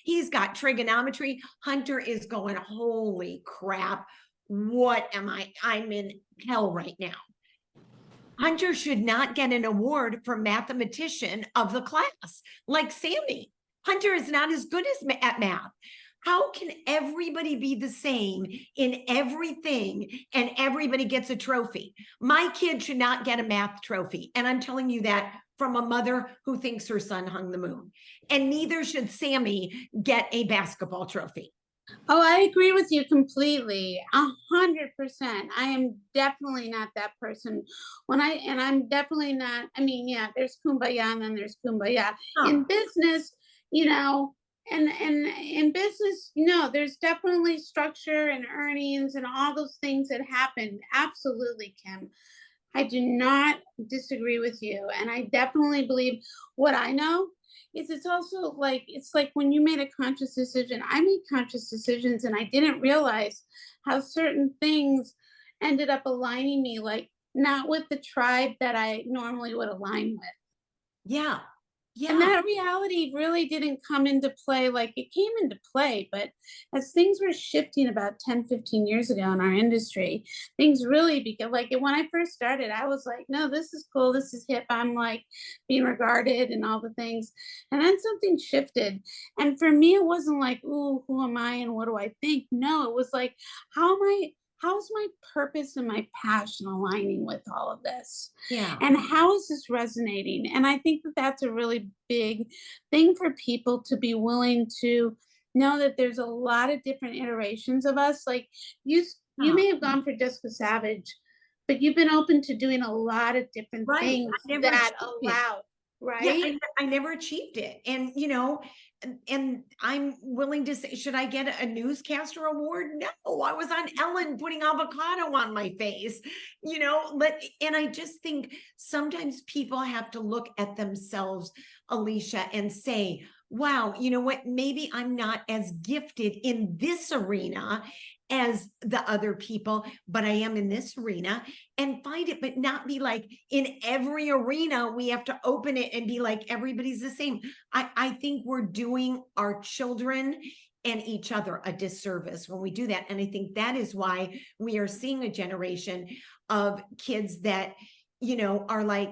he's got trigonometry. Hunter is going, holy crap. What am I'm in hell right now. Hunter should not get an award for mathematician of the class like Sammy. Hunter is not as good as at math. How can everybody be the same in everything and everybody gets a trophy? My kid should not get a math trophy. And I'm telling you that from a mother who thinks her son hung the moon. And neither should Sammy get a basketball trophy. Oh, I agree with you completely. 100%. I am definitely not that person. I'm definitely not, there's kumbaya and then there's kumbaya. In business, and in business, there's definitely structure and earnings and all those things that happen. Absolutely, Kym. I do not disagree with you. And I definitely believe what I know is it's also like, it's like when you made a conscious decision, I made conscious decisions and I didn't realize how certain things ended up aligning me, like not with the tribe that I normally would align with. Yeah. And Yeah. that reality really didn't come into play. Like, it came into play, but as things were shifting about 10, 15 years ago in our industry, things really became like, when I first started, I was like, no, this is cool. This is hip. I'm like being regarded and all the things. And then something shifted. And for me, it wasn't like, ooh, who am I and what do I think? No, it was like, how am I? How's my purpose and my passion aligning with all of this? Yeah. And how is this resonating? And I think that that's a really big thing for people to be willing to know that there's a lot of different iterations of us. Like, you Yeah. may have gone for Jessica Savage, but you've been open to doing a lot of different Right. things I never that achieved it. allow, Yeah, right? I never achieved it. And, you know, and I'm willing to say, should I get a newscaster award? No, I was on Ellen putting avocado on my face, you know, and I just think sometimes people have to look at themselves, Alicia, and say, wow, you know what? Maybe I'm not as gifted in this arena as the other people, but I am in this arena, and find it, but not be like in every arena we have to open it and be like everybody's the same. I think we're doing our children and each other a disservice when we do that. And I think that is why we are seeing a generation of kids that, you know, are like,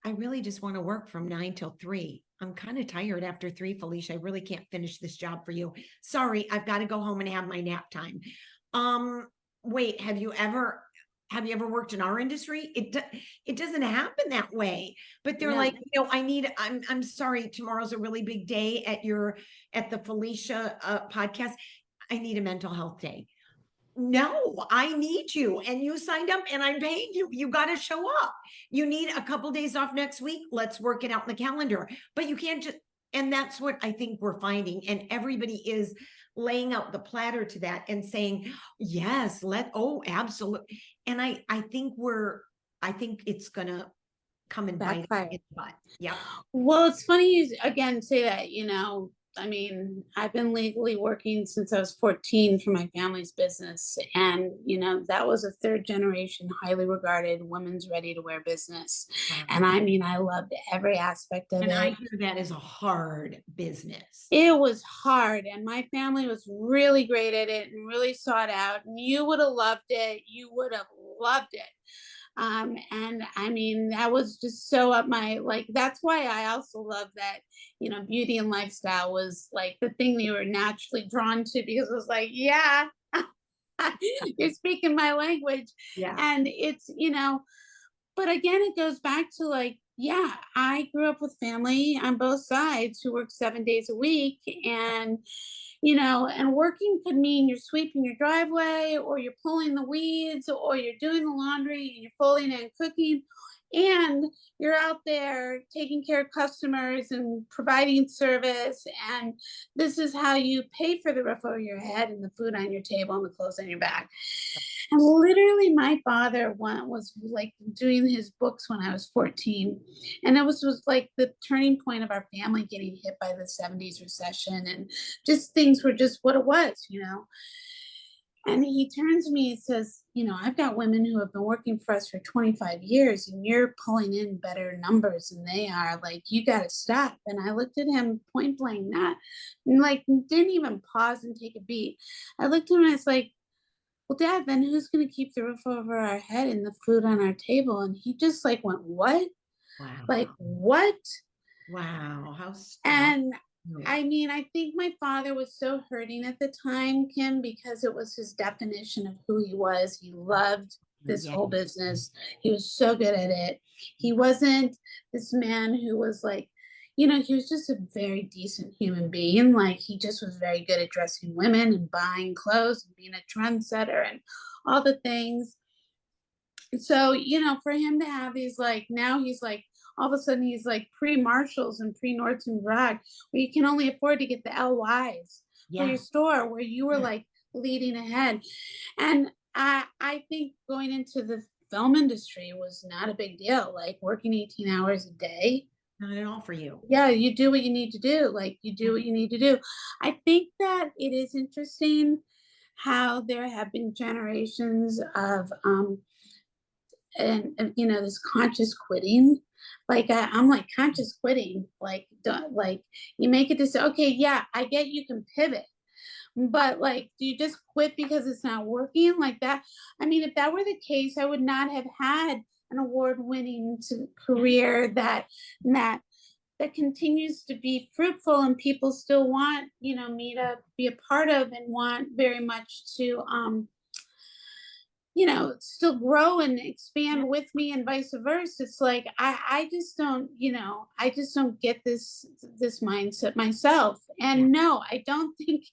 I really just want to work from 9 till 3. I'm kind of tired after 3, Felicia. I really can't finish this job for you. Sorry, I've got to go home and have my nap time. Um, wait, have you ever worked in our industry? It doesn't happen that way. But they're No. like, you know, I'm sorry, tomorrow's a really big day at the Felicia podcast. I need a mental health day. No, I need you. And you signed up and I'm paying you. You got to show up. You need a couple days off next week. Let's work it out in the calendar. But you can't just, and that's what I think we're finding. And everybody is laying out the platter to that and saying, yes, oh, absolutely. And I think it's gonna come and bite us Backfire. in the butt. Yeah. Well, it's funny you again say that, I mean, I've been legally working since I was 14 for my family's business. And, that was a third generation, highly regarded women's ready to wear business. And Wow. I mean, I loved every aspect of And I it. hear that is a hard business. It was hard, and my family was really great at it and really sought out. And you would have loved it. You would have loved it. And I mean, that was just so up my, like, that's why I also love that, beauty and lifestyle was like the thing they were naturally drawn to, because it was like, yeah, you're speaking my language. Yeah. And it's, but again, it goes back to like, yeah, I grew up with family on both sides who work 7 days a week. And working could mean you're sweeping your driveway, or you're pulling the weeds, or you're doing the laundry and you're folding and cooking. And you're out there taking care of customers and providing service. And this is how you pay for the roof over your head and the food on your table and the clothes on your back. And literally, my father was like doing his books when I was 14. And it was like the turning point of our family getting hit by the 70s recession. And just things were just what it was. And he turns to me and says, I've got women who have been working for us for 25 years and you're pulling in better numbers than they are. Like, you got to stop. And I looked at him point blank, not like, didn't even pause and take a beat. I looked at him and I was like, well, Dad, then who's going to keep the roof over our head and the food on our table? And he just like went, what? Like, Wow. what? Wow. How strong. And I mean, I think my father was so hurting at the time, Kym, because it was his definition of who he was. He loved this Yeah. whole business. He was so good at it. He wasn't this man who was like, he was just a very decent human being. Like, he just was very good at dressing women and buying clothes and being a trendsetter and all the things. So, for him to have these, like, now he's like, all of a sudden he's like pre-Marshalls and pre-Nordstrom Rack, where you can only afford to get the LYs for Yeah. your store, where you were Yeah. like leading ahead. And I think going into the film industry was not a big deal. Like, working 18 hours a day. Not at all for you. Yeah, you do what you need to do. Like, you do what you need to do. I think that it is interesting how there have been generations of and this conscious quitting. Like I'm like conscious quitting. Like don't, like you make it this. Okay, yeah, I get you can pivot, but like, do you just quit because it's not working like that? I mean, if that were the case, I would not have had an award-winning career that that continues to be fruitful and people still want me to be a part of and want very much to still grow and expand with me and vice versa. It's like I just don't, I just don't get this mindset myself. Yeah. And no, I don't think,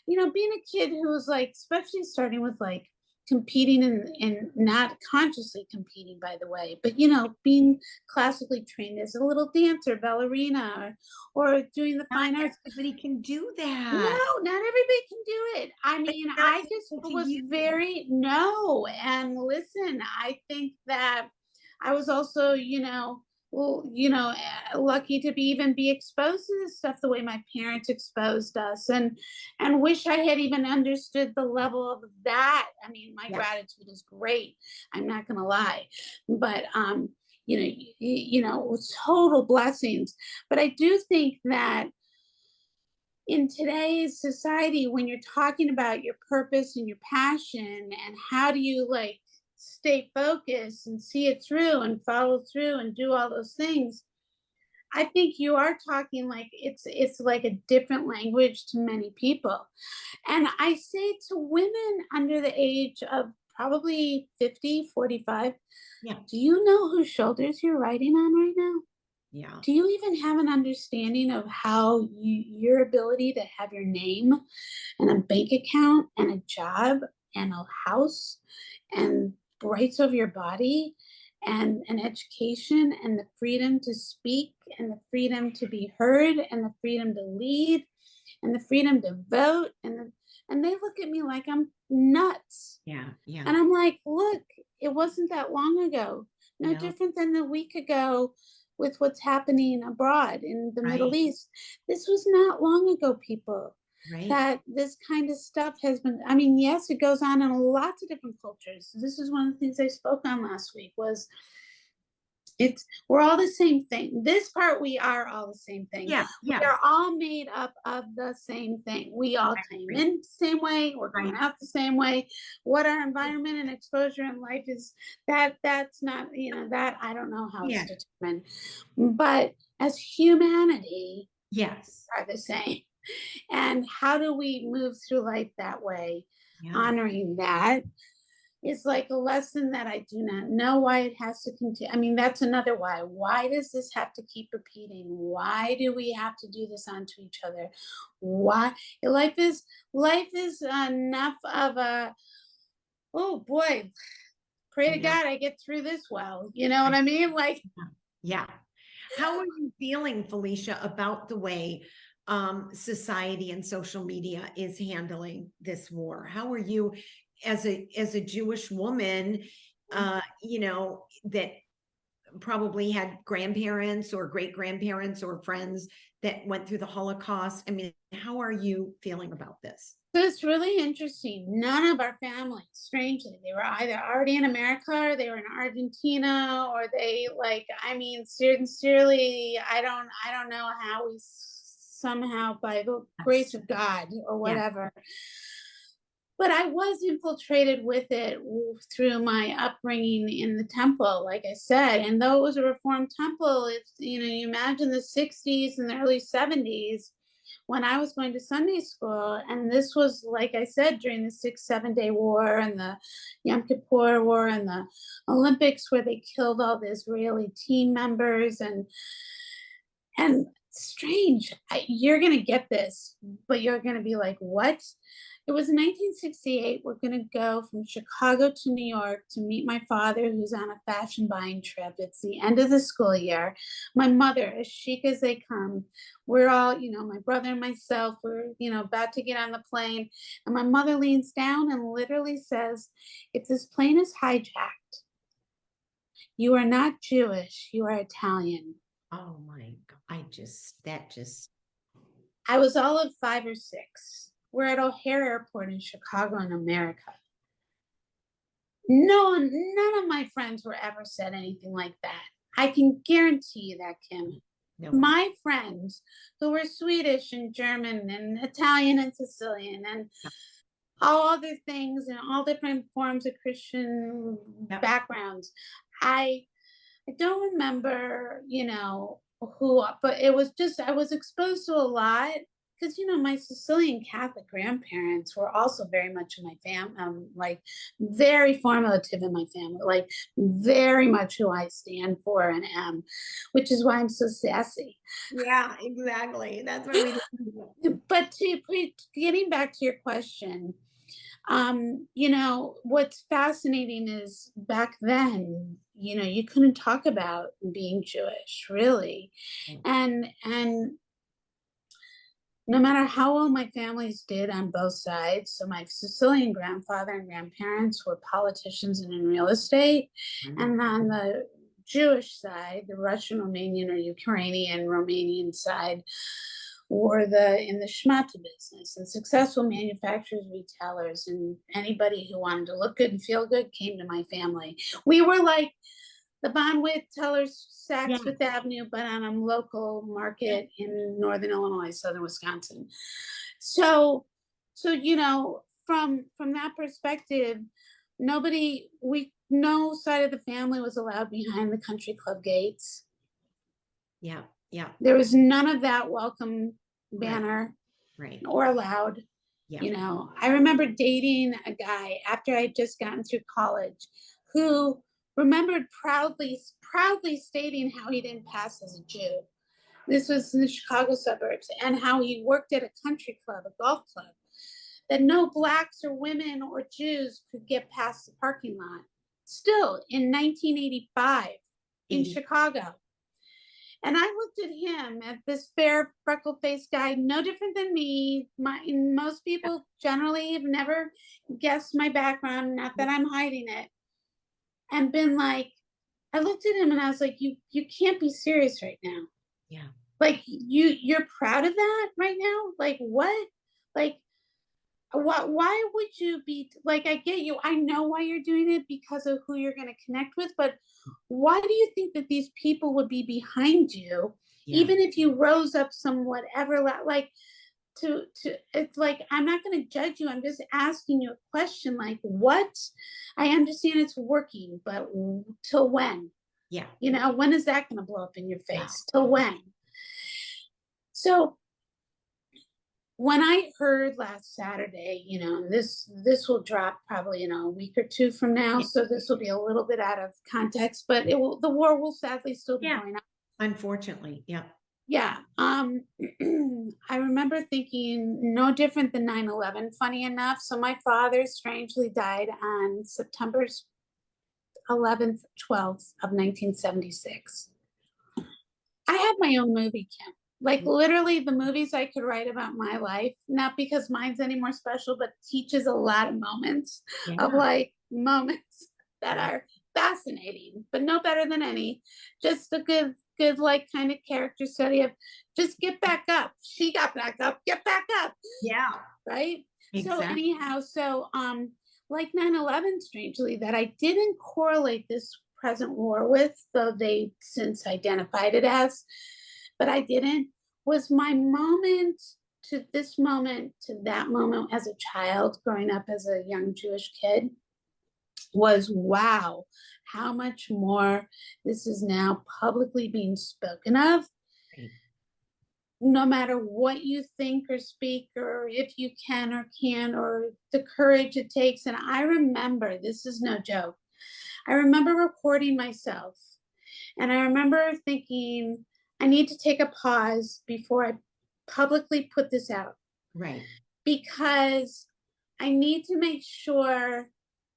being a kid who was like, especially starting with like competing and not consciously competing, by the way, but being classically trained as a little dancer, ballerina, or doing the Not fine arts. everybody can do No, that. not everybody can do it. I It's mean, not I just equal to was you. very no. And listen, I think that I was also, well, lucky to be exposed to this stuff the way my parents exposed us, and wish I had even understood the level of that. I mean, my Yeah. gratitude is great. I'm not gonna lie, but total blessings. But I do think that in today's society, when you're talking about your purpose and your passion and how do you like stay focused and see it through and follow through and do all those things, I think you are talking like it's like a different language to many people. And I say to women under the age of probably 50, 45, Yeah. do you know whose shoulders you're riding on right now? Yeah. Do you even have an understanding of how your ability to have your name and a bank account and a job and a house and rights over your body and an education and the freedom to speak and the freedom to be heard and the freedom to lead and the freedom to vote and they look at me like I'm nuts. Yeah. Yeah. And I'm like, look, it wasn't that long ago. No No. different than a week ago with what's happening abroad in the Middle Right. East. This was not long ago, people, Right. that this kind of stuff has been, I mean, yes, it goes on in lots of different cultures. This is one of the things I spoke on last week was we're all the same thing. This part, we are all the same thing. Yeah. We Yeah. are all made up of the same thing. We all came Right. in the same way, we're Right. going out the same way. What our environment and exposure in life is, that's not, that I don't know how Yeah. it's determined. But as humanity Yes. are the same. And how do we move through life that way, Yeah. honoring that? Is like a lesson that I do not know why it has to continue. I mean, that's another why. Why does this have to keep repeating? Why do we have to do this onto each other? Why life is enough of a, oh boy, pray I to know. God I get through this well. You know what I mean? Like, Yeah. How are you feeling, Felicia, about the way society and social media is handling this war? How are you as a Jewish woman, that probably had grandparents or great grandparents or friends that went through the Holocaust? I mean, how are you feeling about this? so it's really interesting. None of our families, strangely, they were either already in America or they were in Argentina or they like, I mean, sincerely, I don't know how we somehow by the grace Yes. of God or Yeah. whatever. But I was infiltrated with it through my upbringing in the temple, like I said. And though it was a reformed temple, it's, you imagine the 60s and the early 70s when I was going to Sunday school. And this was, like I said, during the 6-7 day war and the Yom Kippur War and the Olympics, where they killed all the Israeli team members. And strange, you're going to get this, but you're going to be like, what? It was 1968. We're going to go from Chicago to New York to meet my father, who's on a fashion buying trip. It's the end of the school year. My mother, as chic as they come. We're all, my brother and myself, we're, about to get on the plane. And my mother leans down and literally says, if this plane is hijacked, you are not Jewish, you are Italian. Oh my God. That just, I was all of 5 or 6. We're at O'Hare Airport in Chicago in America. No, none of my friends were ever said anything like that. I can guarantee you that, Kym. No one. My friends who were Swedish and German and Italian and Sicilian and all other things and all different forms of Christian Yep. backgrounds. I don't remember, who, but it was just, I was exposed to a lot because, my Sicilian Catholic grandparents were also very much in my family, like very formative in my family, like very much who I stand for and am, which is why I'm so sassy. Yeah, exactly. That's why we. But getting back to your question, what's fascinating is back then, you couldn't talk about being Jewish, really. And no matter how well my families did on both sides, so my Sicilian grandfather and grandparents were politicians and in real estate, and on the Jewish side, the Russian, Romanian, or Ukrainian, Romanian side, were in the schmata business and successful manufacturers, retailers, and anybody who wanted to look good and feel good came to my family. We were like the Bonwit, Tellers, Saks Fifth Avenue, but on a local market in northern Illinois, southern Wisconsin. So from that perspective, no side of the family was allowed behind the country club gates. Yeah. Yeah. There was none of that welcome banner, right, or allowed. yeah, I remember dating a guy after I'd just gotten through college who remembered proudly stating how he didn't pass as a Jew. This was in the Chicago suburbs, and how he worked at a country club, a golf club, that no blacks or women or Jews could get past the parking lot. Still in 1985 in Chicago. And I looked at him, at this fair, freckle-faced guy, no different than me. Most people generally have never guessed my background, not that I'm hiding it, and been like, I looked at him and I was like, you can't be serious right now. Yeah. Like, you're proud of that right now? Like, what? Like, why would you be like, I get you, I know why you're doing it because of who you're going to connect with, but why do you think that these people would be behind you, even if you rose up somewhat ever, like to it's like, I'm not going to judge you, I'm just asking you a question, like, what? I understand it's working, but till when? When is that going to blow up in your face? Till when? So when I heard last Saturday, this will drop probably in a week or two from now, so this will be a little bit out of context, but the war will sadly still be going on. Unfortunately, yeah. Yeah. I remember thinking no different than 9/11, funny enough. So my father strangely died on September 11th, 12th of 1976. I had my own movie, Kym. Like, literally the movies I could write about my life, not because mine's any more special, but teaches a lot of moments of moments that are fascinating, but no better than any. Just a good like kind of character study of just get back up. She got back up, get back up. Yeah. Right. Exactly. So anyhow, like 9/11, strangely, that I didn't correlate this present war with, though they since identified it as, but I didn't, was my moment to this moment to that moment as a child growing up as a young Jewish kid was, wow, how much more this is now publicly being spoken of. No matter what you think or speak, or if you can or can't, or the courage it takes. And I remember, this is no joke, I remember recording myself, and I remember thinking, I need to take a pause before I publicly put this out. Right. Because I need to make sure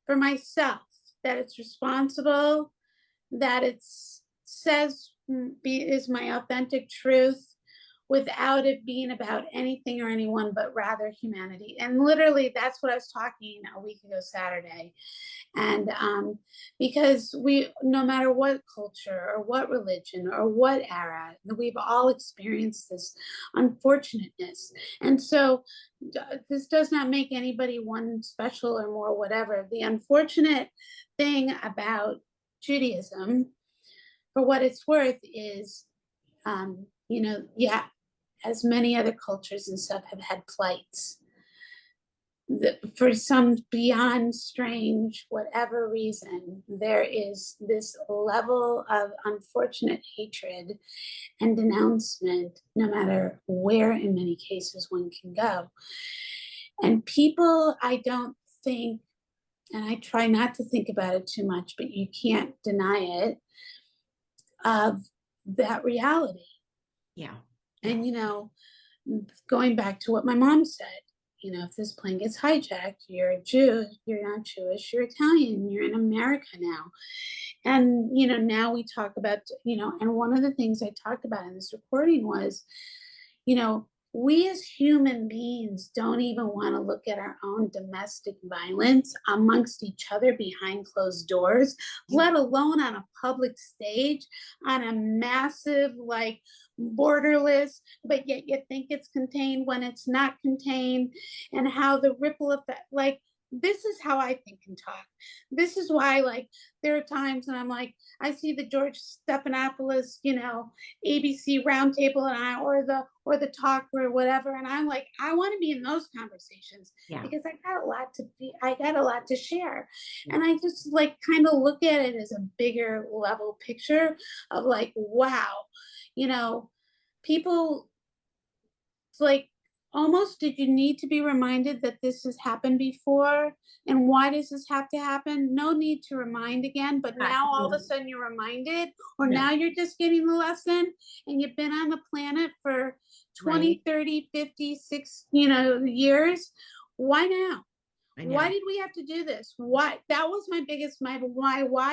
for myself that it's responsible, that it says is my authentic truth, without it being about anything or anyone, but rather humanity. And literally, that's what I was talking a week ago Saturday. And because no matter what culture or what religion or what era, we've all experienced this unfortunateness. And so this does not make anybody one special or more whatever. The unfortunate thing about Judaism, for what it's worth, is, yeah, as many other cultures and stuff have had plights. For some beyond strange, whatever reason, there is this level of unfortunate hatred and denouncement, no matter where in many cases one can go. And people, I don't think, and I try not to think about it too much, but you can't deny it, of that reality. Yeah. And, going back to what my mom said, if this plane gets hijacked, you're a Jew, you're not Jewish, you're Italian, you're in America now. And, now we talk about, and one of the things I talked about in this recording was, we as human beings don't even want to look at our own domestic violence amongst each other behind closed doors, let alone on a public stage, on a massive, borderless, but yet you think it's contained when it's not contained, and how the ripple effect, this is how I think and talk. This is why, there are times when I'm I see the George Stephanopoulos, ABC roundtable, and or the talk or whatever, and I'm I want to be in those conversations because I got a lot to share, and I just kind of look at it as a bigger level picture of wow, people, almost, did you need to be reminded that this has happened before? And why does this have to happen? No need to remind again, but now all of a sudden you're reminded, or now you're just getting the lesson, and you've been on the planet for 20, 30, 50, 6, years. Why now? Why did we have to do this? Why? That was my biggest, why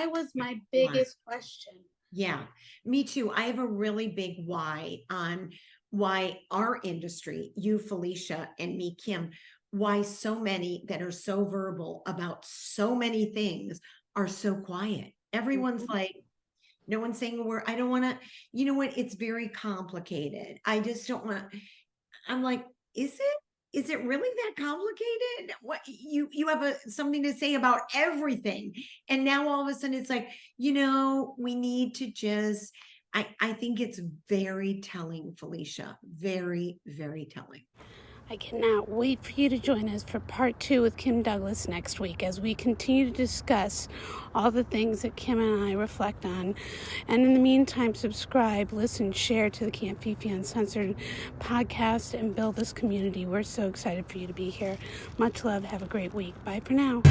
was my biggest question. Yeah, me too. I have a really big why on why our industry, you, Felicia, and me, Kym, why so many that are so verbal about so many things are so quiet. Everyone's no one's saying a word. I don't want to, you know what? It's very complicated. I just don't want to. I'm is it really that complicated? What you have something to say about everything. And now all of a sudden it's we need to just, I think it's very telling, Felicia, very, very telling. I cannot wait for you to join us for part 2 with Kym Douglas next week as we continue to discuss all the things that Kym and I reflect on. And in the meantime, subscribe, listen, share to the Fifi Uncensored podcast and build this community. We're so excited for you to be here. Much love. Have a great week. Bye for now.